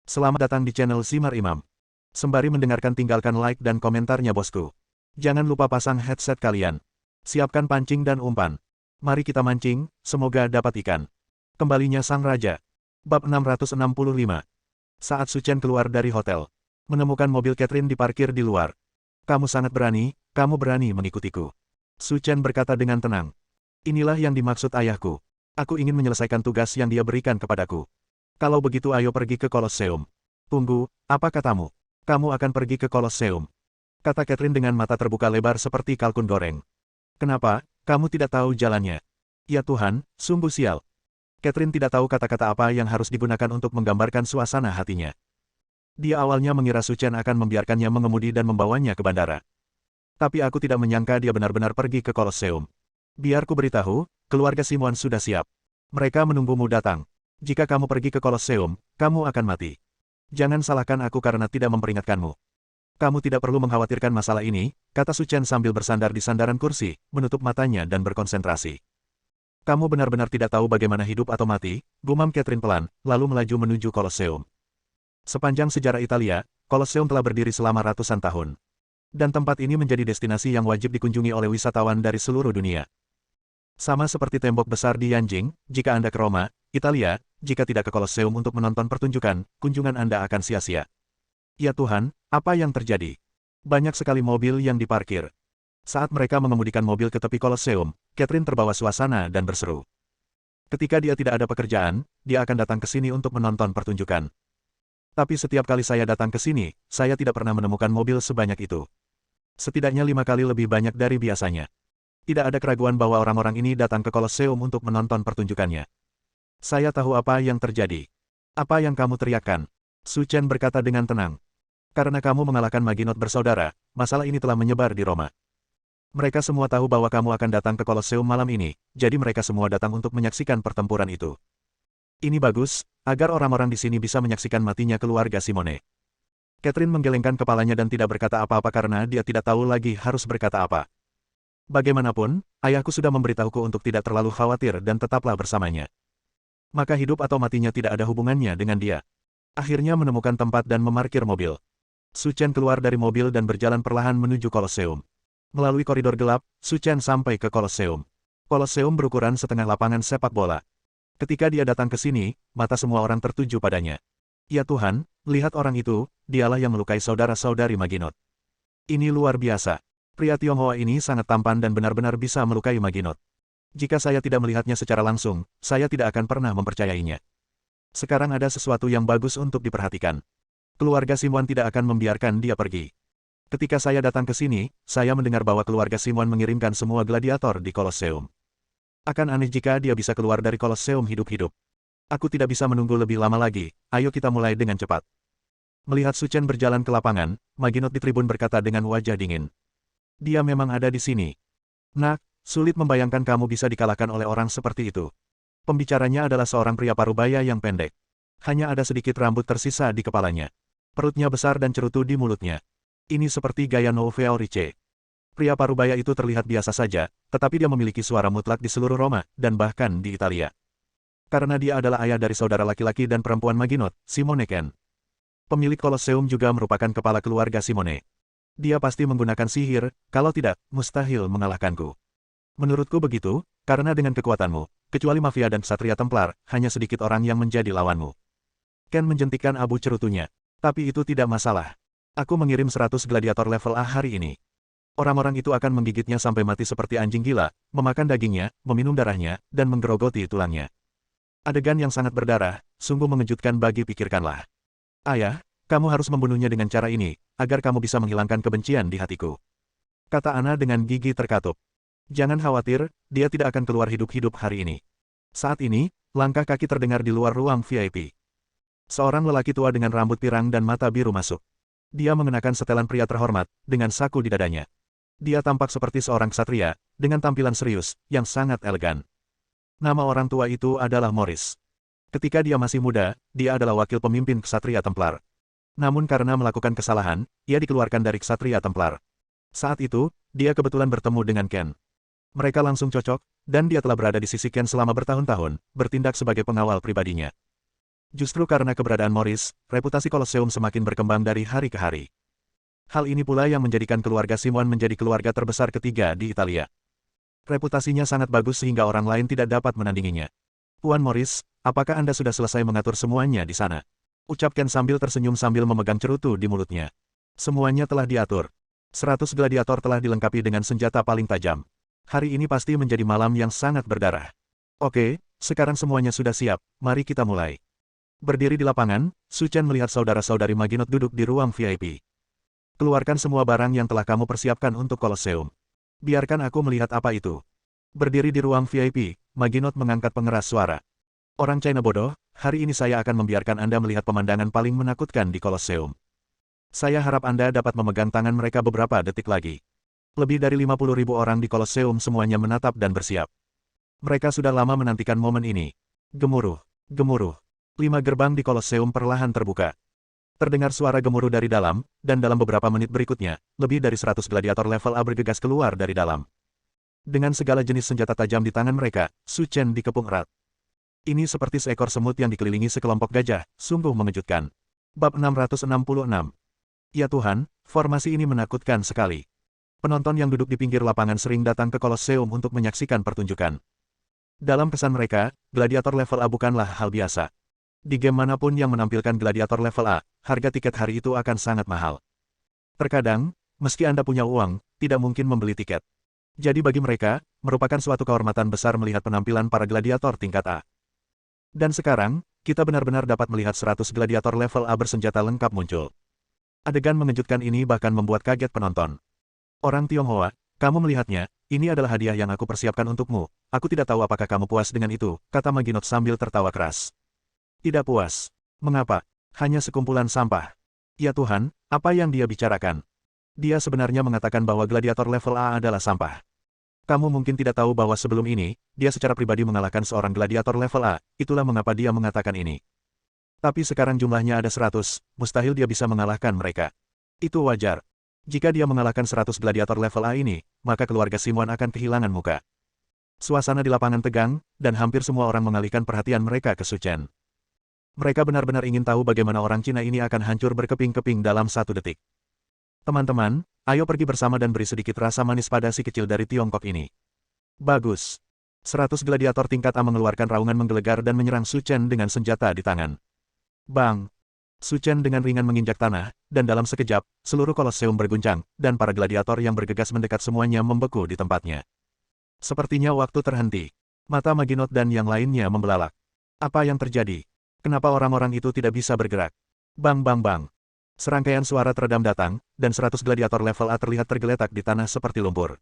Selamat datang di channel Simar Imam. Sembari mendengarkan tinggalkan like dan komentarnya bosku. Jangan lupa pasang headset kalian. Siapkan pancing dan umpan. Mari kita mancing, semoga dapat ikan. Kembalinya Sang Raja. Bab 665. Saat Su Chen keluar dari hotel, menemukan mobil Catherine diparkir di luar. Kamu sangat berani, kamu berani mengikutiku. Su Chen berkata dengan tenang. Inilah yang dimaksud ayahku. Aku ingin menyelesaikan tugas yang dia berikan kepadaku. Kalau begitu ayo pergi ke Kolosseum. Tunggu, apa katamu? Kamu akan pergi ke Kolosseum. Kata Catherine dengan mata terbuka lebar seperti kalkun goreng. Kenapa, kamu tidak tahu jalannya? Ya Tuhan, sungguh sial. Catherine tidak tahu kata-kata apa yang harus digunakan untuk menggambarkan suasana hatinya. Dia awalnya mengira Su Chen akan membiarkannya mengemudi dan membawanya ke bandara. Tapi aku tidak menyangka dia benar-benar pergi ke Kolosseum. Biar ku beritahu, keluarga Simon sudah siap. Mereka menunggumu datang. Jika kamu pergi ke Kolosseum, kamu akan mati. Jangan salahkan aku karena tidak memperingatkanmu. Kamu tidak perlu mengkhawatirkan masalah ini, kata Su Chen sambil bersandar di sandaran kursi, menutup matanya dan berkonsentrasi. Kamu benar-benar tidak tahu bagaimana hidup atau mati, gumam Catherine pelan, lalu melaju menuju Kolosseum. Sepanjang sejarah Italia, Kolosseum telah berdiri selama ratusan tahun. Dan tempat ini menjadi destinasi yang wajib dikunjungi oleh wisatawan dari seluruh dunia. Sama seperti tembok besar di Yanjing, jika Anda ke Roma, Italia, jika tidak ke Kolosseum untuk menonton pertunjukan, kunjungan Anda akan sia-sia. Ya Tuhan, apa yang terjadi? Banyak sekali mobil yang diparkir. Saat mereka mengemudikan mobil ke tepi Kolosseum, Catherine terbawa suasana dan berseru. Ketika dia tidak ada pekerjaan, dia akan datang ke sini untuk menonton pertunjukan. Tapi setiap kali saya datang ke sini, saya tidak pernah menemukan mobil sebanyak itu. Setidaknya 5 kali lebih banyak dari biasanya. Tidak ada keraguan bahwa orang-orang ini datang ke Kolosseum untuk menonton pertunjukannya. Saya tahu apa yang terjadi. Apa yang kamu teriakkan? Su Chen berkata dengan tenang. Karena kamu mengalahkan Maginot bersaudara, masalah ini telah menyebar di Roma. Mereka semua tahu bahwa kamu akan datang ke Kolosseum malam ini, jadi mereka semua datang untuk menyaksikan pertempuran itu. Ini bagus, agar orang-orang di sini bisa menyaksikan matinya keluarga Simone. Catherine menggelengkan kepalanya dan tidak berkata apa-apa karena dia tidak tahu lagi harus berkata apa. Bagaimanapun, ayahku sudah memberitahuku untuk tidak terlalu khawatir dan tetaplah bersamanya. Maka hidup atau matinya tidak ada hubungannya dengan dia. Akhirnya menemukan tempat dan memarkir mobil. Su Chen keluar dari mobil dan berjalan perlahan menuju Kolosseum. Melalui koridor gelap, Su Chen sampai ke Kolosseum. Kolosseum berukuran setengah lapangan sepak bola. Ketika dia datang ke sini, mata semua orang tertuju padanya. Ya Tuhan, lihat orang itu, dialah yang melukai saudara-saudari Maginot. Ini luar biasa. Pria Tionghoa ini sangat tampan dan benar-benar bisa melukai Maginot. Jika saya tidak melihatnya secara langsung, saya tidak akan pernah mempercayainya. Sekarang ada sesuatu yang bagus untuk diperhatikan. Keluarga Simon tidak akan membiarkan dia pergi. Ketika saya datang ke sini, saya mendengar bahwa keluarga Simon mengirimkan semua gladiator di Kolosseum. Akan aneh jika dia bisa keluar dari Kolosseum hidup-hidup. Aku tidak bisa menunggu lebih lama lagi, ayo kita mulai dengan cepat. Melihat Su Chen berjalan ke lapangan, Maginot di tribun berkata dengan wajah dingin. Dia memang ada di sini. Nak, sulit membayangkan kamu bisa dikalahkan oleh orang seperti itu. Pembicaranya adalah seorang pria parubaya yang pendek. Hanya ada sedikit rambut tersisa di kepalanya. Perutnya besar dan cerutu di mulutnya. Ini seperti gaya Nouveau Riche. Pria parubaya itu terlihat biasa saja, tetapi dia memiliki suara mutlak di seluruh Roma, dan bahkan di Italia. Karena dia adalah ayah dari saudara laki-laki dan perempuan Maginot, Simone Ken. Pemilik Kolosseum juga merupakan kepala keluarga Simone. Dia pasti menggunakan sihir, kalau tidak, mustahil mengalahkanku. Menurutku begitu, karena dengan kekuatanmu, kecuali mafia dan ksatria Templar, hanya sedikit orang yang menjadi lawanmu. Ken menjentikkan abu cerutunya. Tapi itu tidak masalah. Aku mengirim 100 gladiator level A hari ini. Orang-orang itu akan menggigitnya sampai mati seperti anjing gila, memakan dagingnya, meminum darahnya, dan menggerogoti tulangnya. Adegan yang sangat berdarah, sungguh mengejutkan bagi pikirkanlah. Ayah, kamu harus membunuhnya dengan cara ini, agar kamu bisa menghilangkan kebencian di hatiku. Kata Ana dengan gigi terkatup. Jangan khawatir, dia tidak akan keluar hidup-hidup hari ini. Saat ini, langkah kaki terdengar di luar ruang VIP. Seorang lelaki tua dengan rambut pirang dan mata biru masuk. Dia mengenakan setelan pria terhormat, dengan saku di dadanya. Dia tampak seperti seorang ksatria, dengan tampilan serius, yang sangat elegan. Nama orang tua itu adalah Morris. Ketika dia masih muda, dia adalah wakil pemimpin ksatria Templar. Namun karena melakukan kesalahan, ia dikeluarkan dari ksatria Templar. Saat itu, dia kebetulan bertemu dengan Ken. Mereka langsung cocok, dan dia telah berada di sisi Ken selama bertahun-tahun, bertindak sebagai pengawal pribadinya. Justru karena keberadaan Morris, reputasi Colosseum semakin berkembang dari hari ke hari. Hal ini pula yang menjadikan keluarga Simon menjadi keluarga terbesar ketiga di Italia. Reputasinya sangat bagus sehingga orang lain tidak dapat menandinginya. Tuan Morris, apakah Anda sudah selesai mengatur semuanya di sana? Ucap Ken sambil tersenyum sambil memegang cerutu di mulutnya. Semuanya telah diatur. 100 gladiator telah dilengkapi dengan senjata paling tajam. Hari ini pasti menjadi malam yang sangat berdarah. Oke, sekarang semuanya sudah siap, mari kita mulai. Berdiri di lapangan, Su Chen melihat saudara-saudari Maginot duduk di ruang VIP. Keluarkan semua barang yang telah kamu persiapkan untuk Colosseum. Biarkan aku melihat apa itu. Berdiri di ruang VIP, Maginot mengangkat pengeras suara. Orang China bodoh, hari ini saya akan membiarkan Anda melihat pemandangan paling menakutkan di Colosseum. Saya harap Anda dapat memegang tangan mereka beberapa detik lagi. Lebih dari 50.000 orang di Colosseum semuanya menatap dan bersiap. Mereka sudah lama menantikan momen ini. Gemuruh, gemuruh. 5 gerbang di Colosseum perlahan terbuka. Terdengar suara gemuruh dari dalam, dan dalam beberapa menit berikutnya, lebih dari 100 gladiator level A bergegas keluar dari dalam. Dengan segala jenis senjata tajam di tangan mereka, Su Chen dikepung erat. Ini seperti seekor semut yang dikelilingi sekelompok gajah, sungguh mengejutkan. Bab 666. Ya Tuhan, formasi ini menakutkan sekali. Penonton yang duduk di pinggir lapangan sering datang ke Colosseum untuk menyaksikan pertunjukan. Dalam kesan mereka, gladiator level A bukanlah hal biasa. Di game manapun yang menampilkan gladiator level A, harga tiket hari itu akan sangat mahal. Terkadang, meski Anda punya uang, tidak mungkin membeli tiket. Jadi bagi mereka, merupakan suatu kehormatan besar melihat penampilan para gladiator tingkat A. Dan sekarang, kita benar-benar dapat melihat 100 gladiator level A bersenjata lengkap muncul. Adegan mengejutkan ini bahkan membuat kaget penonton. Orang Tionghoa, kamu melihatnya, ini adalah hadiah yang aku persiapkan untukmu. Aku tidak tahu apakah kamu puas dengan itu, kata Maginot sambil tertawa keras. Tidak puas. Mengapa? Hanya sekumpulan sampah. Ya Tuhan, apa yang dia bicarakan? Dia sebenarnya mengatakan bahwa gladiator level A adalah sampah. Kamu mungkin tidak tahu bahwa sebelum ini, dia secara pribadi mengalahkan seorang gladiator level A, itulah mengapa dia mengatakan ini. Tapi sekarang jumlahnya ada 100, mustahil dia bisa mengalahkan mereka. Itu wajar. Jika dia mengalahkan 100 gladiator level A ini, maka keluarga Simon akan kehilangan muka. Suasana di lapangan tegang, dan hampir semua orang mengalihkan perhatian mereka ke Su Chen. Mereka benar-benar ingin tahu bagaimana orang Cina ini akan hancur berkeping-keping dalam 1 detik. Teman-teman, ayo pergi bersama dan beri sedikit rasa manis pada si kecil dari Tiongkok ini. Bagus. 100 gladiator tingkat A mengeluarkan raungan menggelegar dan menyerang Su Chen dengan senjata di tangan. Bang! Su Chen dengan ringan menginjak tanah, dan dalam sekejap, seluruh Kolosseum berguncang, dan para gladiator yang bergegas mendekat semuanya membeku di tempatnya. Sepertinya waktu terhenti. Mata Maginot dan yang lainnya membelalak. Apa yang terjadi? Kenapa orang-orang itu tidak bisa bergerak? Bang bang bang. Serangkaian suara teredam datang, dan 100 gladiator level A terlihat tergeletak di tanah seperti lumpur.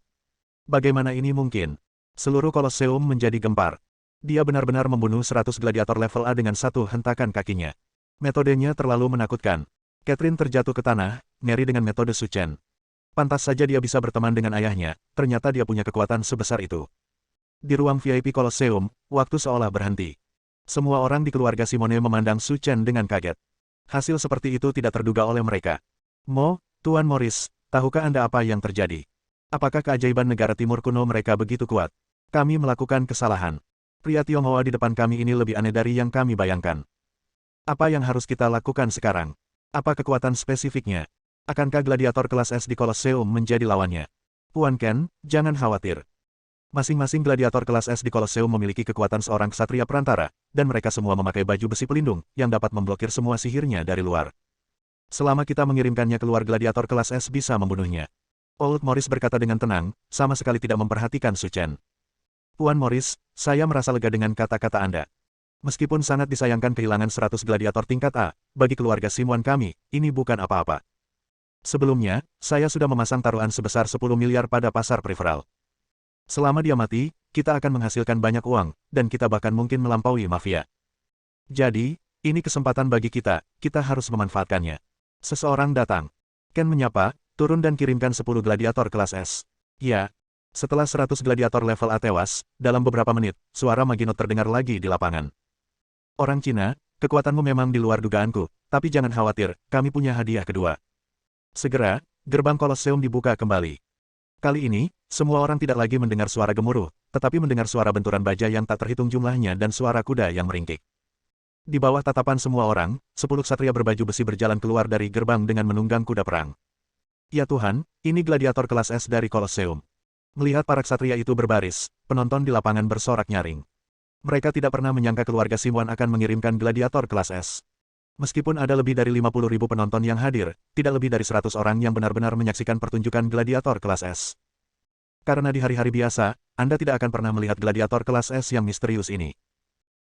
Bagaimana ini mungkin? Seluruh Kolosseum menjadi gempar. Dia benar-benar membunuh 100 gladiator level A dengan satu hentakan kakinya. Metodenya terlalu menakutkan. Catherine terjatuh ke tanah, ngeri dengan metode Su Chen. Pantas saja dia bisa berteman dengan ayahnya, ternyata dia punya kekuatan sebesar itu. Di ruang VIP Kolosseum, waktu seolah berhenti. Semua orang di keluarga Simone memandang Su Chen dengan kaget. Hasil seperti itu tidak terduga oleh mereka. Tuan Morris, tahukah Anda apa yang terjadi? Apakah keajaiban negara timur kuno mereka begitu kuat? Kami melakukan kesalahan. Pria Tionghoa di depan kami ini lebih aneh dari yang kami bayangkan. Apa yang harus kita lakukan sekarang? Apa kekuatan spesifiknya? Akankah gladiator kelas S di Colosseum menjadi lawannya? Tuan Ken, jangan khawatir. Masing-masing gladiator kelas S di Colosseum memiliki kekuatan seorang ksatria perantara, dan mereka semua memakai baju besi pelindung, yang dapat memblokir semua sihirnya dari luar. Selama kita mengirimkannya keluar, gladiator kelas S bisa membunuhnya. Old Morris berkata dengan tenang, sama sekali tidak memperhatikan Su Chen. Tuan Morris, saya merasa lega dengan kata-kata Anda. Meskipun sangat disayangkan kehilangan 100 gladiator tingkat A, bagi keluarga Simon kami, ini bukan apa-apa. Sebelumnya, saya sudah memasang taruhan sebesar 10 miliar pada pasar preferal. Selama dia mati, kita akan menghasilkan banyak uang, dan kita bahkan mungkin melampaui mafia. Jadi, ini kesempatan bagi kita harus memanfaatkannya. Seseorang datang. Ken menyapa, turun dan kirimkan 10 gladiator kelas S. Ya. Setelah 100 gladiator level A tewas, dalam beberapa menit, suara Maginot terdengar lagi di lapangan. Orang Cina, kekuatanmu memang di luar dugaanku, tapi jangan khawatir, kami punya hadiah kedua. Segera, gerbang Kolosseum dibuka kembali. Kali ini, semua orang tidak lagi mendengar suara gemuruh, tetapi mendengar suara benturan baja yang tak terhitung jumlahnya dan suara kuda yang meringkik. Di bawah tatapan semua orang, 10 ksatria berbaju besi berjalan keluar dari gerbang dengan menunggang kuda perang. Ya Tuhan, ini gladiator kelas S dari Kolosseum. Melihat para ksatria itu berbaris, penonton di lapangan bersorak nyaring. Mereka tidak pernah menyangka keluarga Simuan akan mengirimkan gladiator kelas S. Meskipun ada lebih dari 50.000 penonton yang hadir, tidak lebih dari 100 orang yang benar-benar menyaksikan pertunjukan gladiator kelas S. Karena di hari-hari biasa, Anda tidak akan pernah melihat gladiator kelas S yang misterius ini.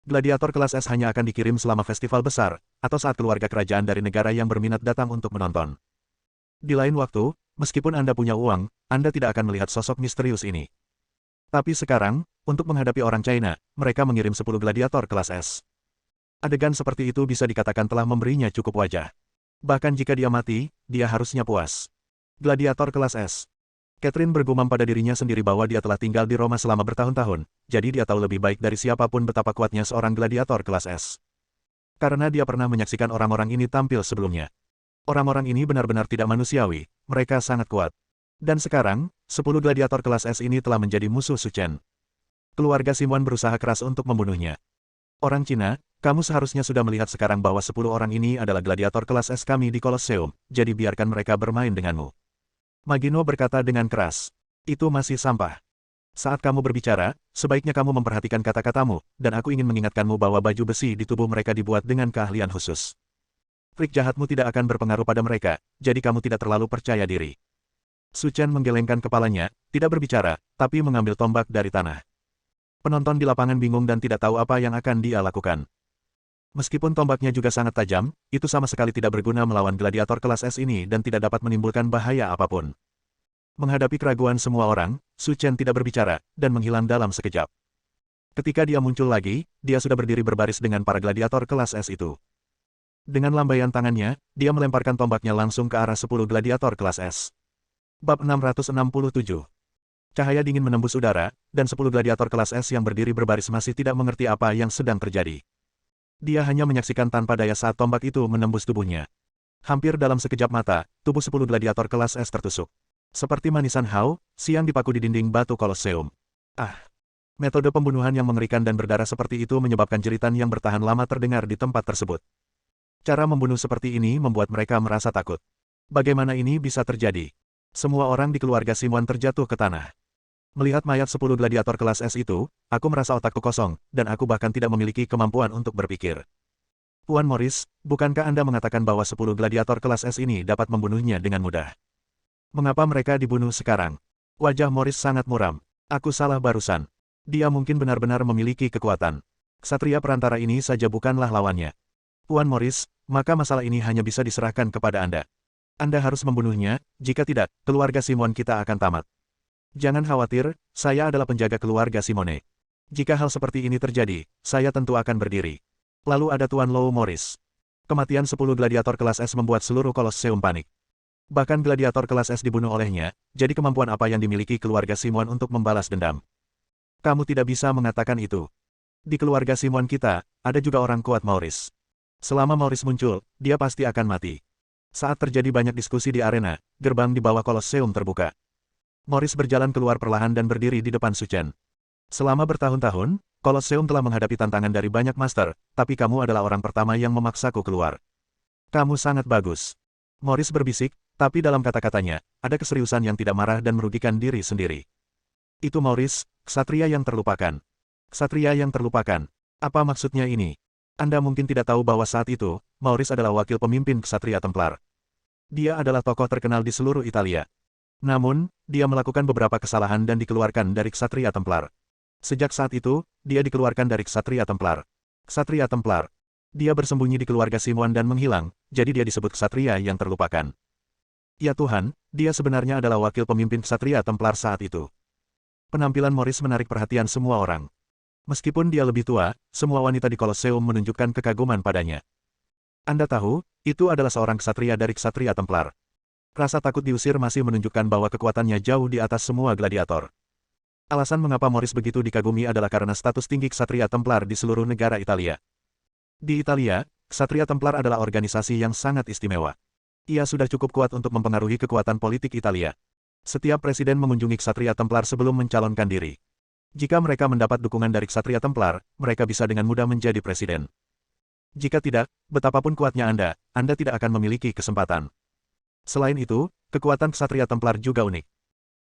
Gladiator kelas S hanya akan dikirim selama festival besar, atau saat keluarga kerajaan dari negara yang berminat datang untuk menonton. Di lain waktu, meskipun Anda punya uang, Anda tidak akan melihat sosok misterius ini. Tapi sekarang, untuk menghadapi orang China, mereka mengirim 10 gladiator kelas S. Adegan seperti itu bisa dikatakan telah memberinya cukup wajah. Bahkan jika dia mati, dia harusnya puas. Gladiator kelas S. Catherine bergumam pada dirinya sendiri bahwa dia telah tinggal di Roma selama bertahun-tahun, jadi dia tahu lebih baik dari siapapun betapa kuatnya seorang gladiator kelas S. Karena dia pernah menyaksikan orang-orang ini tampil sebelumnya. Orang-orang ini benar-benar tidak manusiawi, mereka sangat kuat. Dan sekarang, 10 gladiator kelas S ini telah menjadi musuh Su Chen. Keluarga Simuan berusaha keras untuk membunuhnya. Orang Cina, kamu seharusnya sudah melihat sekarang bahwa 10 orang ini adalah gladiator kelas S kami di Kolosseum, jadi biarkan mereka bermain denganmu. Magino berkata dengan keras. Itu masih sampah. Saat kamu berbicara, sebaiknya kamu memperhatikan kata-katamu, dan aku ingin mengingatkanmu bahwa baju besi di tubuh mereka dibuat dengan keahlian khusus. Trik jahatmu tidak akan berpengaruh pada mereka, jadi kamu tidak terlalu percaya diri. Su Chen menggelengkan kepalanya, tidak berbicara, tapi mengambil tombak dari tanah. Penonton di lapangan bingung dan tidak tahu apa yang akan dia lakukan. Meskipun tombaknya juga sangat tajam, itu sama sekali tidak berguna melawan gladiator kelas S ini dan tidak dapat menimbulkan bahaya apapun. Menghadapi keraguan semua orang, Su Chen tidak berbicara, dan menghilang dalam sekejap. Ketika dia muncul lagi, dia sudah berdiri berbaris dengan para gladiator kelas S itu. Dengan lambaian tangannya, dia melemparkan tombaknya langsung ke arah 10 gladiator kelas S. Bab 667. Cahaya dingin menembus udara, dan 10 gladiator kelas S yang berdiri berbaris masih tidak mengerti apa yang sedang terjadi. Dia hanya menyaksikan tanpa daya saat tombak itu menembus tubuhnya. Hampir dalam sekejap mata, tubuh 10 gladiator kelas S tertusuk. Seperti manisan hau, siang dipaku di dinding batu Kolosseum. Ah! Metode pembunuhan yang mengerikan dan berdarah seperti itu menyebabkan jeritan yang bertahan lama terdengar di tempat tersebut. Cara membunuh seperti ini membuat mereka merasa takut. Bagaimana ini bisa terjadi? Semua orang di keluarga Simuan terjatuh ke tanah. Melihat mayat 10 gladiator kelas S itu, aku merasa otakku kosong, dan aku bahkan tidak memiliki kemampuan untuk berpikir. Tuan Morris, bukankah Anda mengatakan bahwa 10 gladiator kelas S ini dapat membunuhnya dengan mudah? Mengapa mereka dibunuh sekarang? Wajah Morris sangat muram. Aku salah barusan. Dia mungkin benar-benar memiliki kekuatan. Ksatria perantara ini saja bukanlah lawannya. Tuan Morris, maka masalah ini hanya bisa diserahkan kepada Anda. Anda harus membunuhnya, jika tidak, keluarga Simon kita akan tamat. Jangan khawatir, saya adalah penjaga keluarga Simone. Jika hal seperti ini terjadi, saya tentu akan berdiri. Lalu ada Tuan Low Morris. Kematian 10 gladiator kelas S membuat seluruh Kolosseum panik. Bahkan gladiator kelas S dibunuh olehnya, jadi kemampuan apa yang dimiliki keluarga Simon untuk membalas dendam? Kamu tidak bisa mengatakan itu. Di keluarga Simon kita, ada juga orang kuat Morris. Selama Morris muncul, dia pasti akan mati. Saat terjadi banyak diskusi di arena, gerbang di bawah Kolosseum terbuka. Morris berjalan keluar perlahan dan berdiri di depan Su Chen. Selama bertahun-tahun, Kolosseum telah menghadapi tantangan dari banyak master, tapi kamu adalah orang pertama yang memaksaku keluar. Kamu sangat bagus. Morris berbisik, tapi dalam kata-katanya, ada keseriusan yang tidak marah dan merugikan diri sendiri. Itu Morris, ksatria yang terlupakan. Ksatria yang terlupakan. Apa maksudnya ini? Anda mungkin tidak tahu bahwa saat itu, Morris adalah wakil pemimpin ksatria Templar. Dia adalah tokoh terkenal di seluruh Italia. Namun, dia melakukan beberapa kesalahan dan dikeluarkan dari ksatria Templar. Sejak saat itu, dia dikeluarkan dari ksatria Templar. Ksatria Templar. Dia bersembunyi di keluarga Simuan dan menghilang, jadi dia disebut ksatria yang terlupakan. Ya Tuhan, dia sebenarnya adalah wakil pemimpin ksatria Templar saat itu. Penampilan Morris menarik perhatian semua orang. Meskipun dia lebih tua, semua wanita di Kolosseum menunjukkan kekaguman padanya. Anda tahu, itu adalah seorang ksatria dari ksatria Templar. Rasa takut diusir masih menunjukkan bahwa kekuatannya jauh di atas semua gladiator. Alasan mengapa Morris begitu dikagumi adalah karena status tinggi ksatria Templar di seluruh negara Italia. Di Italia, ksatria Templar adalah organisasi yang sangat istimewa. Ia sudah cukup kuat untuk mempengaruhi kekuatan politik Italia. Setiap presiden mengunjungi ksatria Templar sebelum mencalonkan diri. Jika mereka mendapat dukungan dari ksatria Templar, mereka bisa dengan mudah menjadi presiden. Jika tidak, betapapun kuatnya Anda tidak akan memiliki kesempatan. Selain itu, kekuatan Ksatria Templar juga unik.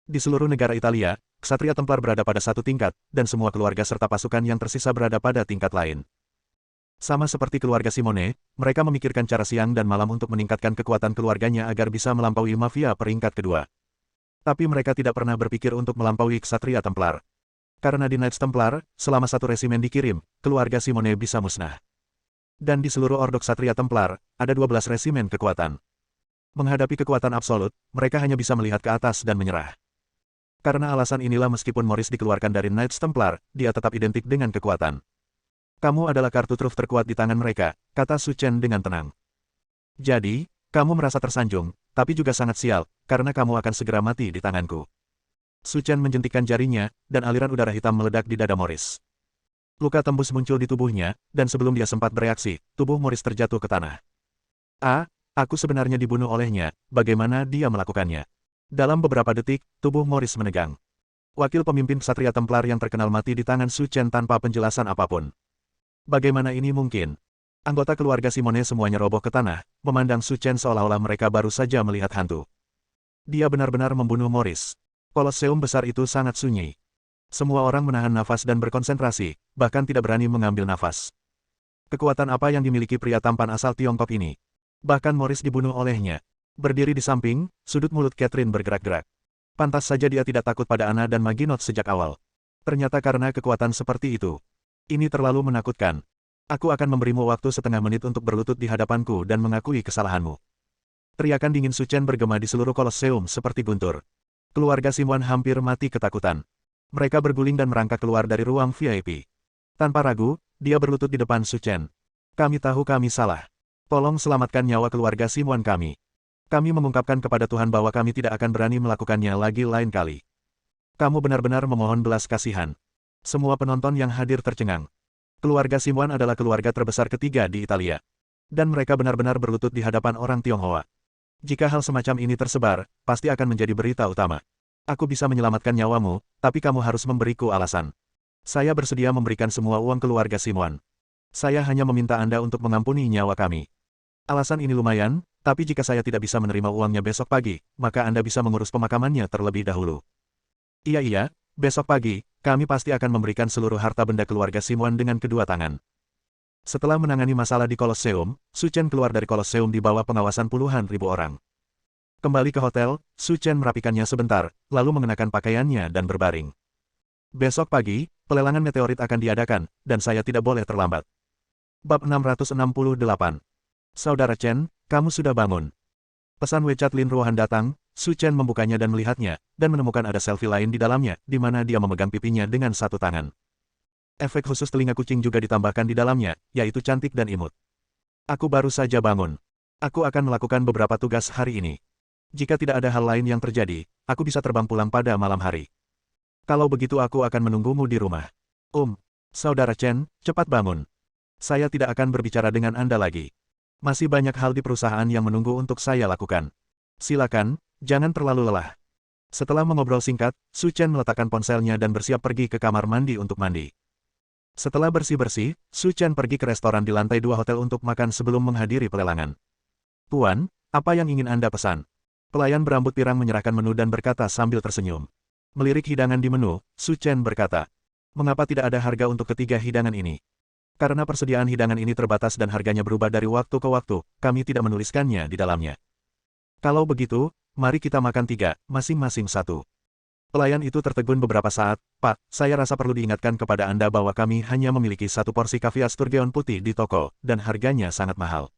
Di seluruh negara Italia, Ksatria Templar berada pada satu tingkat, dan semua keluarga serta pasukan yang tersisa berada pada tingkat lain. Sama seperti keluarga Simone, mereka memikirkan cara siang dan malam untuk meningkatkan kekuatan keluarganya agar bisa melampaui mafia peringkat kedua. Tapi mereka tidak pernah berpikir untuk melampaui Ksatria Templar. Karena di Knights Templar, selama satu resimen dikirim, keluarga Simone bisa musnah. Dan di seluruh Ordo Ksatria Templar, ada 12 resimen kekuatan. Menghadapi kekuatan absolut, mereka hanya bisa melihat ke atas dan menyerah. Karena alasan inilah meskipun Morris dikeluarkan dari Knights Templar, dia tetap identik dengan kekuatan. Kamu adalah kartu truf terkuat di tangan mereka, kata Su Chen dengan tenang. Jadi, kamu merasa tersanjung, tapi juga sangat sial, karena kamu akan segera mati di tanganku. Su Chen menjentikkan jarinya, dan aliran udara hitam meledak di dada Morris. Luka tembus muncul di tubuhnya, dan sebelum dia sempat bereaksi, tubuh Morris terjatuh ke tanah. Aku sebenarnya dibunuh olehnya, bagaimana dia melakukannya? Dalam beberapa detik, tubuh Morris menegang. Wakil pemimpin Ksatria Templar yang terkenal mati di tangan Su Chen tanpa penjelasan apapun. Bagaimana ini mungkin? Anggota keluarga Simone semuanya roboh ke tanah, memandang Su Chen seolah-olah mereka baru saja melihat hantu. Dia benar-benar membunuh Morris. Koloseum besar itu sangat sunyi. Semua orang menahan nafas dan berkonsentrasi, bahkan tidak berani mengambil nafas. Kekuatan apa yang dimiliki pria tampan asal Tiongkok ini? Bahkan Morris dibunuh olehnya. Berdiri di samping, sudut mulut Catherine bergerak-gerak. Pantas saja dia tidak takut pada Anna dan Maginot sejak awal. Ternyata karena kekuatan seperti itu. Ini terlalu menakutkan. Aku akan memberimu waktu setengah menit untuk berlutut di hadapanku dan mengakui kesalahanmu. Teriakan dingin Su Chen bergema di seluruh Koloseum seperti guntur. Keluarga Simuan hampir mati ketakutan. Mereka berguling dan merangkak keluar dari ruang VIP. Tanpa ragu, dia berlutut di depan Su Chen. Kami tahu kami salah. Tolong selamatkan nyawa keluarga Simuan kami. Kami mengungkapkan kepada Tuhan bahwa kami tidak akan berani melakukannya lagi lain kali. Kamu benar-benar memohon belas kasihan. Semua penonton yang hadir tercengang. Keluarga Simuan adalah keluarga terbesar ketiga di Italia. Dan mereka benar-benar berlutut di hadapan orang Tionghoa. Jika hal semacam ini tersebar, pasti akan menjadi berita utama. Aku bisa menyelamatkan nyawamu, tapi kamu harus memberiku alasan. Saya bersedia memberikan semua uang keluarga Simuan. Saya hanya meminta Anda untuk mengampuni nyawa kami. Alasan ini lumayan, tapi jika saya tidak bisa menerima uangnya besok pagi, maka Anda bisa mengurus pemakamannya terlebih dahulu. Iya, besok pagi, kami pasti akan memberikan seluruh harta benda keluarga Simuan dengan kedua tangan. Setelah menangani masalah di Koloseum, Su Chen keluar dari Koloseum di bawah pengawasan puluhan ribu orang. Kembali ke hotel, Su Chen merapikannya sebentar, lalu mengenakan pakaiannya dan berbaring. Besok pagi, pelelangan meteorit akan diadakan, dan saya tidak boleh terlambat. Bab 668. Saudara Chen, kamu sudah bangun. Pesan WeChat Lin Ruohan datang, Su Chen membukanya dan melihatnya, dan menemukan ada selfie lain di dalamnya, di mana dia memegang pipinya dengan satu tangan. Efek khusus telinga kucing juga ditambahkan di dalamnya, yaitu cantik dan imut. Aku baru saja bangun. Aku akan melakukan beberapa tugas hari ini. Jika tidak ada hal lain yang terjadi, aku bisa terbang pulang pada malam hari. Kalau begitu aku akan menunggumu di rumah. Saudara Chen, cepat bangun. Saya tidak akan berbicara dengan Anda lagi. Masih banyak hal di perusahaan yang menunggu untuk saya lakukan. Silakan, jangan terlalu lelah. Setelah mengobrol singkat, Su Chen meletakkan ponselnya dan bersiap pergi ke kamar mandi untuk mandi. Setelah bersih-bersih, Su Chen pergi ke restoran di lantai 2 hotel untuk makan sebelum menghadiri pelelangan. Tuan, apa yang ingin Anda pesan? Pelayan berambut pirang menyerahkan menu dan berkata sambil tersenyum. Melirik hidangan di menu, Su Chen berkata, mengapa tidak ada harga untuk ketiga hidangan ini? Karena persediaan hidangan ini terbatas dan harganya berubah dari waktu ke waktu, kami tidak menuliskannya di dalamnya. Kalau begitu, mari kita makan 3, masing-masing 1. Pelayan itu tertegun beberapa saat, Pak, saya rasa perlu diingatkan kepada Anda bahwa kami hanya memiliki 1 porsi kaviar sturgeon putih di toko, dan harganya sangat mahal.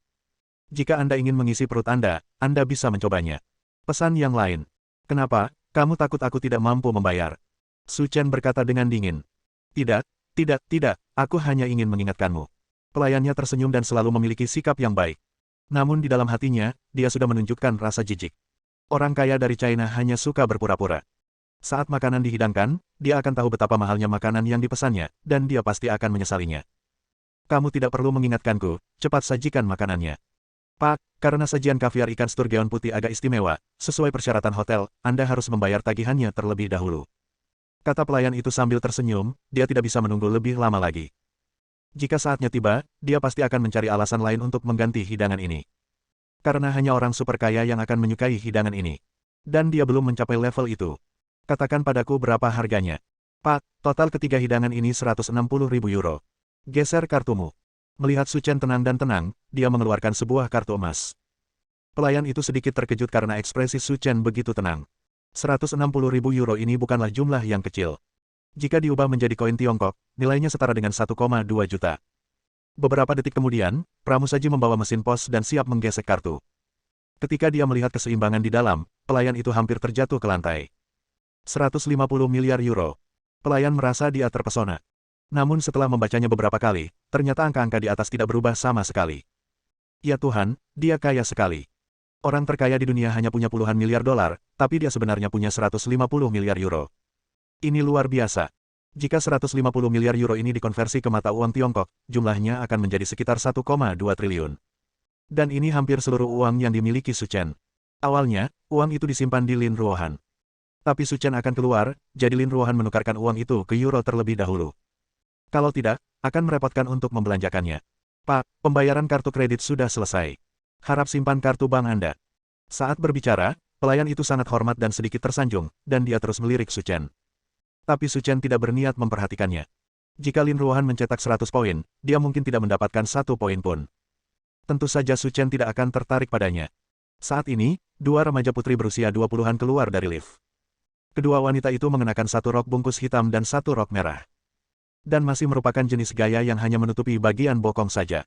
Jika Anda ingin mengisi perut Anda bisa mencobanya. Pesan yang lain. Kenapa, kamu takut aku tidak mampu membayar? Su Chen berkata dengan dingin. Tidak, aku hanya ingin mengingatkanmu. Pelayannya tersenyum dan selalu memiliki sikap yang baik. Namun di dalam hatinya, dia sudah menunjukkan rasa jijik. Orang kaya dari China hanya suka berpura-pura. Saat makanan dihidangkan, dia akan tahu betapa mahalnya makanan yang dipesannya, dan dia pasti akan menyesalinya. Kamu tidak perlu mengingatkanku, cepat sajikan makanannya. Pak, karena sajian kaviar ikan sturgeon putih agak istimewa, sesuai persyaratan hotel, Anda harus membayar tagihannya terlebih dahulu. Kata pelayan itu sambil tersenyum, dia tidak bisa menunggu lebih lama lagi. Jika saatnya tiba, dia pasti akan mencari alasan lain untuk mengganti hidangan ini. Karena hanya orang super kaya yang akan menyukai hidangan ini. Dan dia belum mencapai level itu. Katakan padaku berapa harganya. Pak, total ketiga hidangan ini 160.000 euro. Geser kartumu. Melihat Su Chen tenang dan tenang, dia mengeluarkan sebuah kartu emas. Pelayan itu sedikit terkejut karena ekspresi Su Chen begitu tenang. 160.000 euro ini bukanlah jumlah yang kecil. Jika diubah menjadi koin Tiongkok, nilainya setara dengan 1,2 juta. Beberapa detik kemudian, pramusaji membawa mesin pos dan siap menggesek kartu. Ketika dia melihat keseimbangan di dalam, pelayan itu hampir terjatuh ke lantai. 150 miliar euro. Pelayan merasa dia terpesona. Namun setelah membacanya beberapa kali, ternyata angka-angka di atas tidak berubah sama sekali. Ya Tuhan, dia kaya sekali. Orang terkaya di dunia hanya punya puluhan miliar dolar, tapi dia sebenarnya punya 150 miliar euro. Ini luar biasa. Jika 150 miliar euro ini dikonversi ke mata uang Tiongkok, jumlahnya akan menjadi sekitar 1,2 triliun. Dan ini hampir seluruh uang yang dimiliki Su Chen. Awalnya, uang itu disimpan di Lin Ruohan. Tapi Su Chen akan keluar, jadi Lin Ruohan menukarkan uang itu ke euro terlebih dahulu. Kalau tidak, akan merepotkan untuk membelanjakannya. Pak, pembayaran kartu kredit sudah selesai. Harap simpan kartu bank Anda. Saat berbicara, pelayan itu sangat hormat dan sedikit tersanjung, dan dia terus melirik Su Chen. Tapi Su Chen tidak berniat memperhatikannya. Jika Lin Ruohan mencetak 100 poin, dia mungkin tidak mendapatkan 1 poin pun. Tentu saja Su Chen tidak akan tertarik padanya. Saat ini, dua remaja putri berusia 20-an keluar dari lift. Kedua wanita itu mengenakan satu rok bungkus hitam dan satu rok merah. Dan masih merupakan jenis gaya yang hanya menutupi bagian bokong saja.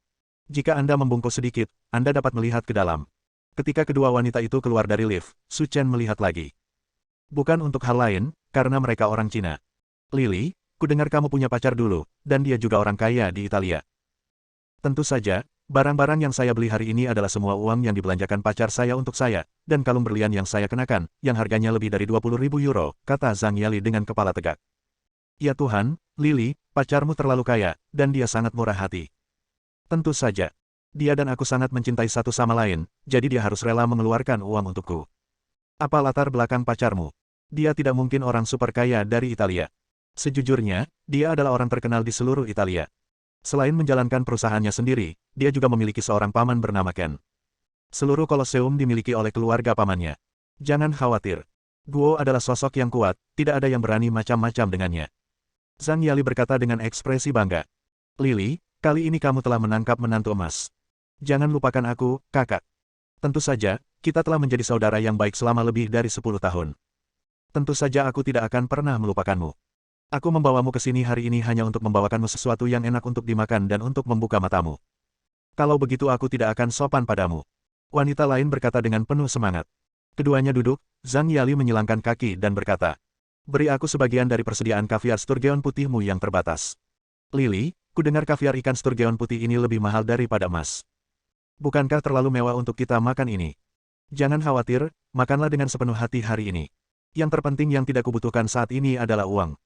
Jika Anda membungkus sedikit, Anda dapat melihat ke dalam. Ketika kedua wanita itu keluar dari lift, Su Chen melihat lagi. Bukan untuk hal lain, karena mereka orang Cina. Lily, kudengar kamu punya pacar dulu, dan dia juga orang kaya di Italia. Tentu saja, barang-barang yang saya beli hari ini adalah semua uang yang dibelanjakan pacar saya untuk saya, dan kalung berlian yang saya kenakan, yang harganya lebih dari 20.000 euro, kata Zhang Yali dengan kepala tegak. Ya Tuhan, Lily, pacarmu terlalu kaya, dan dia sangat murah hati. Tentu saja. Dia dan aku sangat mencintai satu sama lain, jadi dia harus rela mengeluarkan uang untukku. Apa latar belakang pacarmu? Dia tidak mungkin orang super kaya dari Italia. Sejujurnya, dia adalah orang terkenal di seluruh Italia. Selain menjalankan perusahaannya sendiri, dia juga memiliki seorang paman bernama Ken. Seluruh Kolosseum dimiliki oleh keluarga pamannya. Jangan khawatir. Guo adalah sosok yang kuat, tidak ada yang berani macam-macam dengannya. Zhang Yali berkata dengan ekspresi bangga. Lily, kali ini kamu telah menangkap menantu emas. Jangan lupakan aku, kakak. Tentu saja, kita telah menjadi saudara yang baik selama lebih dari 10 tahun. Tentu saja aku tidak akan pernah melupakanmu. Aku membawamu ke sini hari ini hanya untuk membawakanmu sesuatu yang enak untuk dimakan dan untuk membuka matamu. Kalau begitu aku tidak akan sopan padamu. Wanita lain berkata dengan penuh semangat. Keduanya duduk, Zhang Yali menyilangkan kaki dan berkata, beri aku sebagian dari persediaan kaviar sturgeon putihmu yang terbatas. Lily, kudengar kaviar ikan sturgeon putih ini lebih mahal daripada emas. Bukankah terlalu mewah untuk kita makan ini? Jangan khawatir, makanlah dengan sepenuh hati hari ini. Yang terpenting yang tidak kubutuhkan saat ini adalah uang.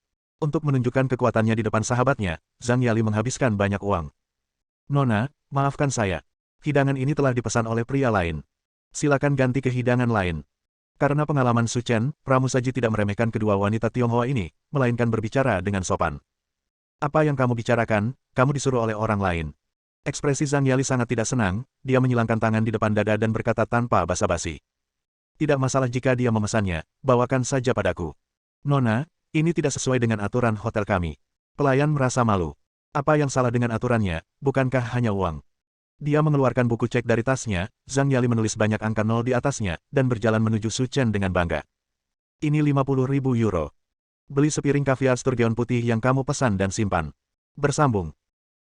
Untuk menunjukkan kekuatannya di depan sahabatnya, Zhang Yali menghabiskan banyak uang. Nona, maafkan saya. Hidangan ini telah dipesan oleh pria lain. Silakan ganti ke hidangan lain. Karena pengalaman Su Chen, pramusaji tidak meremehkan kedua wanita Tionghoa ini, melainkan berbicara dengan sopan. Apa yang kamu bicarakan, kamu disuruh oleh orang lain. Ekspresi Zhang Yali sangat tidak senang, dia menyilangkan tangan di depan dada dan berkata tanpa basa-basi. Tidak masalah jika dia memesannya, bawakan saja padaku. Nona, ini tidak sesuai dengan aturan hotel kami. Pelayan merasa malu. Apa yang salah dengan aturannya, bukankah hanya uang? Dia mengeluarkan buku cek dari tasnya, Zhang Yali menulis banyak angka 0 di atasnya, dan berjalan menuju Su Chen dengan bangga. Ini 50.000 euro. Beli sepiring kaviar sturgeon putih yang kamu pesan dan simpan. Bersambung.